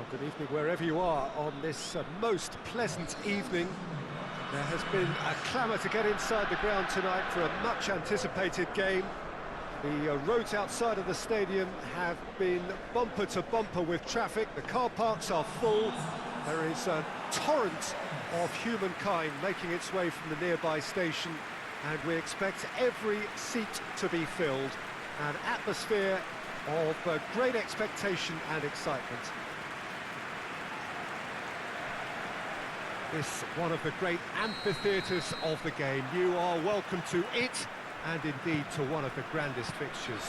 Well, good evening wherever you are on this most pleasant evening. There has been a clamour to get inside the ground tonight for a much-anticipated game. The roads outside of the stadium have been bumper to bumper with traffic. The car parks are full. There is a torrent of humankind making its way from the nearby station, and we expect every seat to be filled. An atmosphere of great expectation and excitement. This one of the great amphitheatres of the game. You are welcome to it, and indeed to one of the grandest fixtures.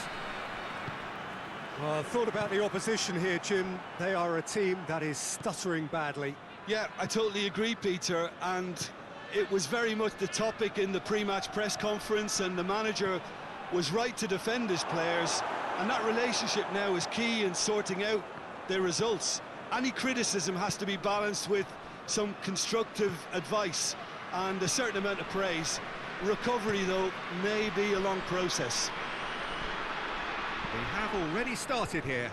Thought about the opposition here, Jim. They are a team that is stuttering badly. Yeah, I totally agree, Peter, and it was very much the topic in the pre-match press conference, and the manager was right to defend his players, and that relationship now is key in sorting out their results. Any criticism has to be balanced with some constructive advice and a certain amount of praise. Recovery, though, may be a long process. We have already started here.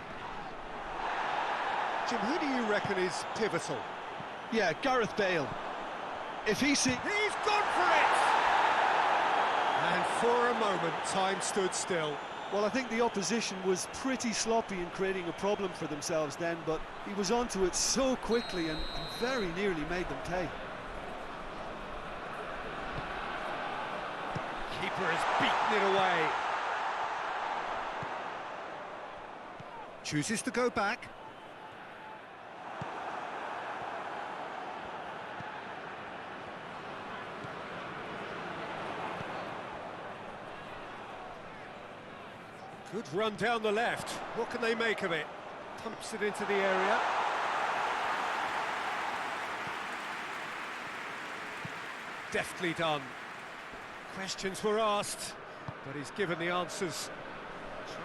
Jim, who do you reckon is pivotal? Yeah, Gareth Bale. If he see... He's gone for it! And for a moment, time stood still. Well, I think the opposition was pretty sloppy in creating a problem for themselves then, but he was onto it so quickly and very nearly made them pay. Keeper has beaten it away. Chooses to go back. Good run down the left. What can they make of it? Pumps it into the area. Deftly done. Questions were asked, but he's given the answers.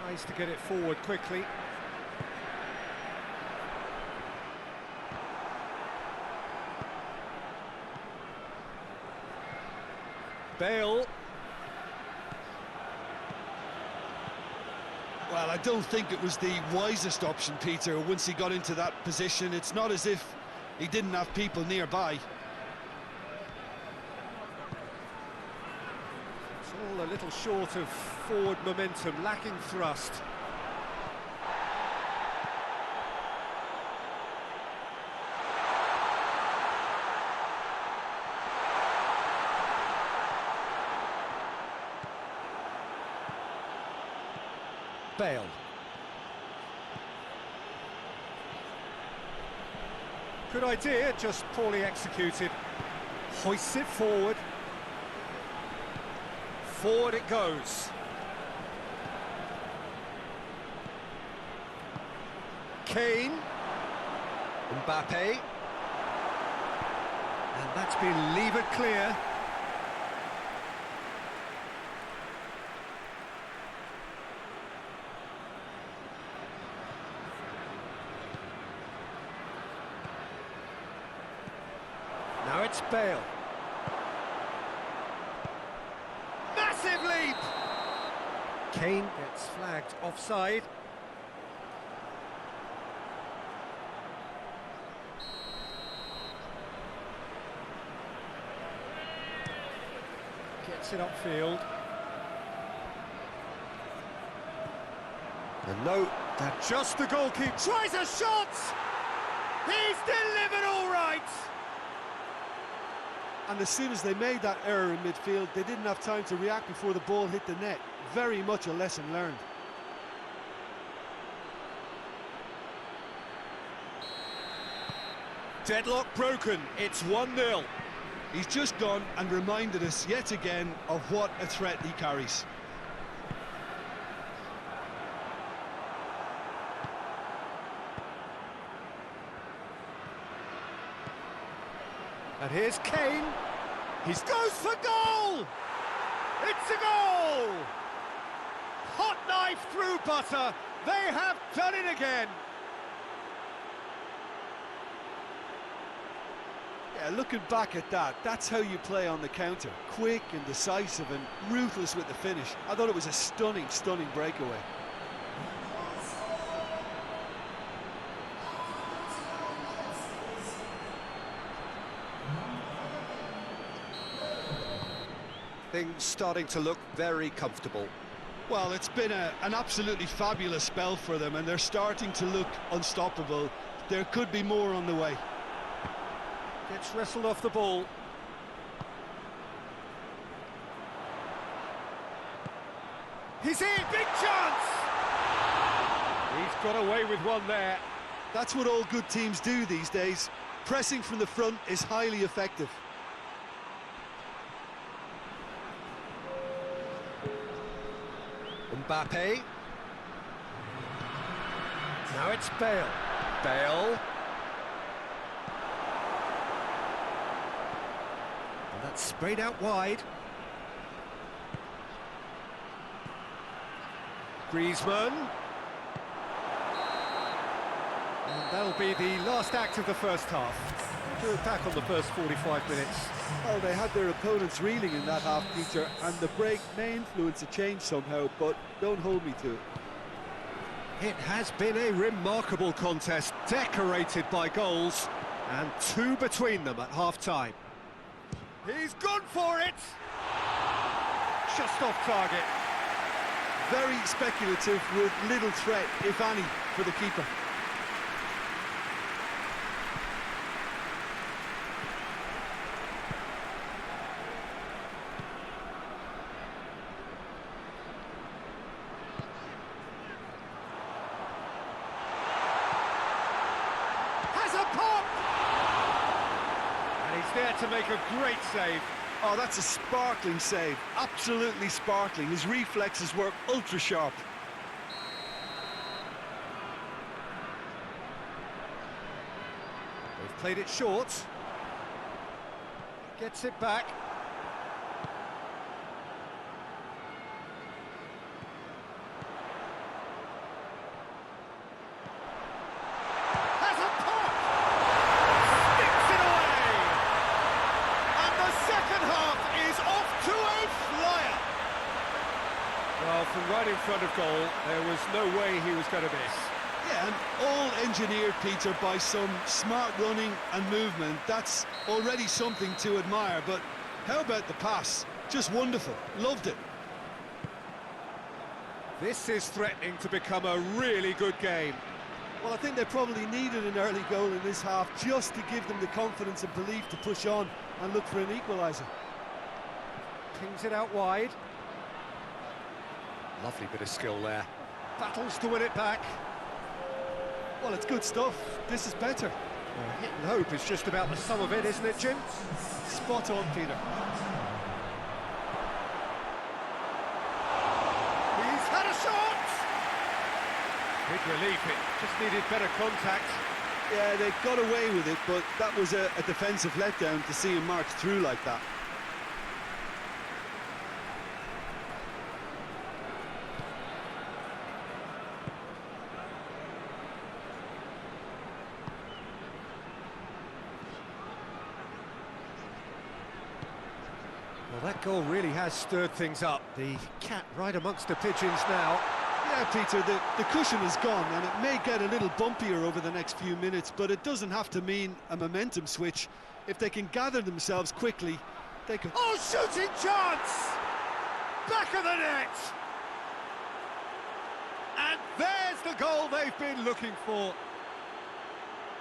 Tries to get it forward quickly. Bale. Well, I don't think it was the wisest option, Peter, once he got into that position. It's not as if he didn't have people nearby. It's all a little short of forward momentum, lacking thrust. Bale. Good idea, just poorly executed. Hoists it forward. Forward it goes. Kane. Mbappe. And that's been levered clear. Now it's Bale. Massive leap! Kane gets flagged offside. Gets it upfield. And no, that just the goalkeeper tries a shot! He's delivered all right! And as soon as they made that error in midfield, they didn't have time to react before the ball hit the net. Very much a lesson learned. Deadlock broken, it's 1-0. He's just gone and reminded us yet again of what a threat he carries. And here's Kane. He goes for goal! It's a goal! Hot knife through butter. They have done it again. Yeah, looking back at that, that's how you play on the counter. Quick and decisive and ruthless with the finish. I thought it was a stunning, stunning breakaway. things starting to look very comfortable. Well, it's been an absolutely fabulous spell for them, and they're starting to look unstoppable. There could be more on the way. Gets wrestled off the ball. He's in! Big chance! He's got away with one there. That's what all good teams do these days. Pressing from the front is highly effective. Mbappe. Now it's Bale. Bale. And that's sprayed out wide. Griezmann. And that'll be the last act of the first half. Drew back on the first 45 minutes. Well, they had their opponents reeling in that half, Peter, and the break may influence a change somehow, but don't hold me to it. It has been a remarkable contest, decorated by goals, and two between them at half-time. He's gone for it! Just off target. Very speculative with little threat, if any, for the keeper. There to make a great save. Oh, that's a sparkling save. Absolutely sparkling. His reflexes were ultra sharp. They've played it short. Gets it back. Well, from right in front of goal, there was no way he was going to miss. Yeah, and all engineered, Peter, by some smart running and movement. That's already something to admire, but how about the pass? Just wonderful. Loved it. This is threatening to become a really good game. Well, I think they probably needed an early goal in this half just to give them the confidence and belief to push on and look for an equaliser. Pings it out wide. Lovely bit of skill there. Battles to win it back. Well, it's good stuff. This is better. Well, hit and hope is just about the sum of it, isn't it, Jim? Spot on, Peter. He's had a shot! Big relief, it just needed better contact. Yeah, they got away with it, but that was a defensive letdown to see him march through like that. Well, that goal really has stirred things up. The cat right amongst the pigeons now. Yeah, Peter, the cushion is gone, and it may get a little bumpier over the next few minutes, but it doesn't have to mean a momentum switch. If they can gather themselves quickly, they can... Oh, shooting chance! Back of the net! And there's the goal they've been looking for.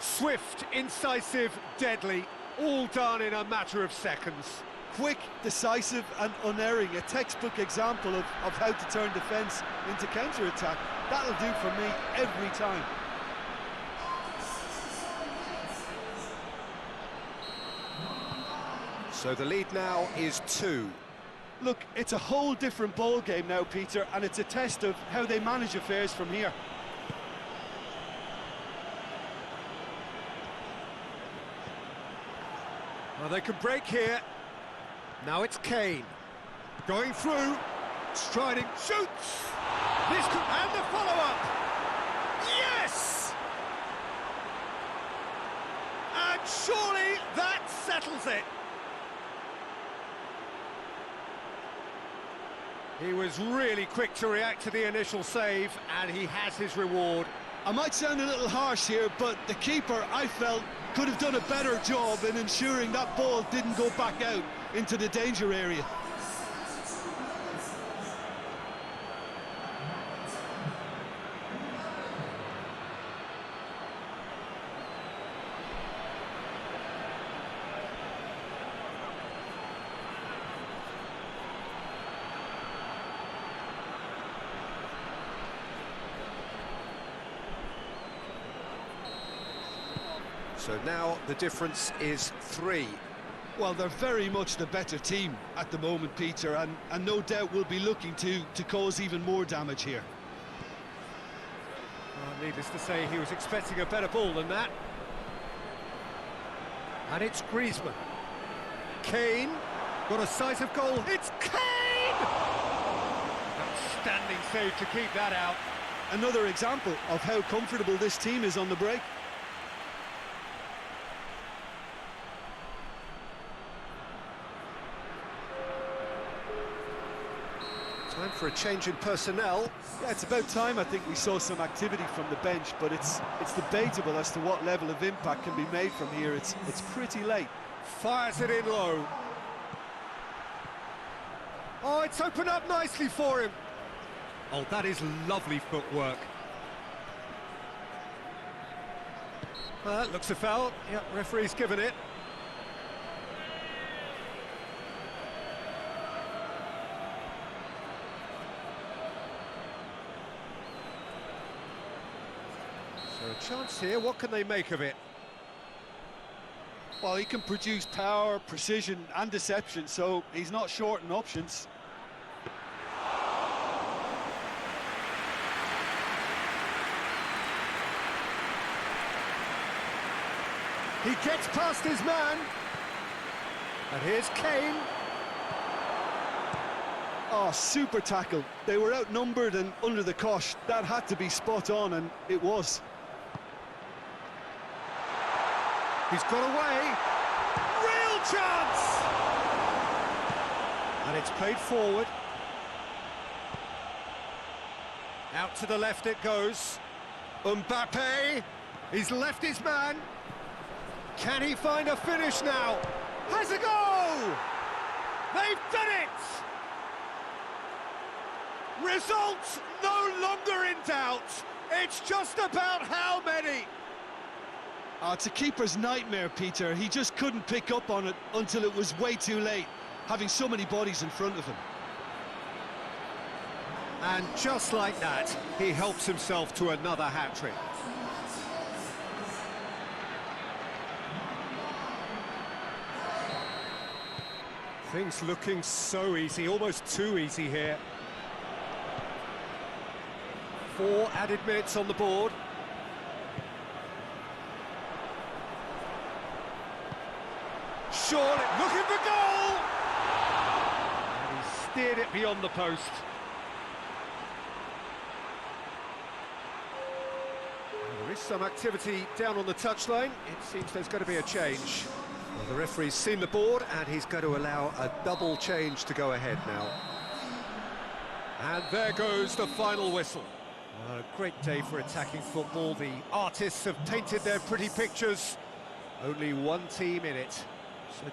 Swift, incisive, deadly, all done in a matter of seconds. Quick, decisive and unerring, a textbook example of how to turn defence into counter-attack. That'll do for me every time. So the lead now is 2. Look, it's a whole different ball game now, Peter, and it's a test of how they manage affairs from here. Well, they can break here. Now it's Kane. Going through. Striding. Shoots! This could... And the follow-up! Yes! And surely that settles it. He was really quick to react to the initial save, and he has his reward. I might sound a little harsh here, but the keeper, I felt, could have done a better job in ensuring that ball didn't go back out into the danger area. So now the difference is 3. Well, they're very much the better team at the moment, Peter, and no doubt will be looking to cause even more damage here. Well, needless to say, he was expecting a better ball than that. And it's Griezmann. Kane, got a sight of goal, it's Kane! Outstanding save to keep that out. Another example of how comfortable this team is on the break. Time for a change in personnel. Yeah, it's about time I think we saw some activity from the bench, but it's debatable as to what level of impact can be made from here. It's pretty late. Fires it in low. Oh, it's opened up nicely for him. Oh, that is lovely footwork. That looks a foul. Yep, referee's given it. So a chance here, what can they make of it? Well, he can produce power, precision and deception, so he's not short in options. He gets past his man. And here's Kane. Oh, super tackle. They were outnumbered and under the cosh. That had to be spot on, and it was. He's got away. Real chance! And it's played forward. Out to the left it goes. Mbappe. He's left his man. Can he find a finish now? Has a go! They've done it! Results no longer in doubt. It's just about how many. It's a keeper's nightmare, Peter. He just couldn't pick up on it until it was way too late, having so many bodies in front of him. And just like that, he helps himself to another hat-trick. Things looking so easy, almost too easy here. 4 added minutes on the board. Surely, looking for goal! And he steered it beyond the post. Well, there is some activity down on the touchline. It seems there's going to be a change. Well, the referee's seen the board, and he's going to allow a double change to go ahead now. And there goes the final whistle. Well, a great day for attacking football. The artists have painted their pretty pictures. Only one team in it. So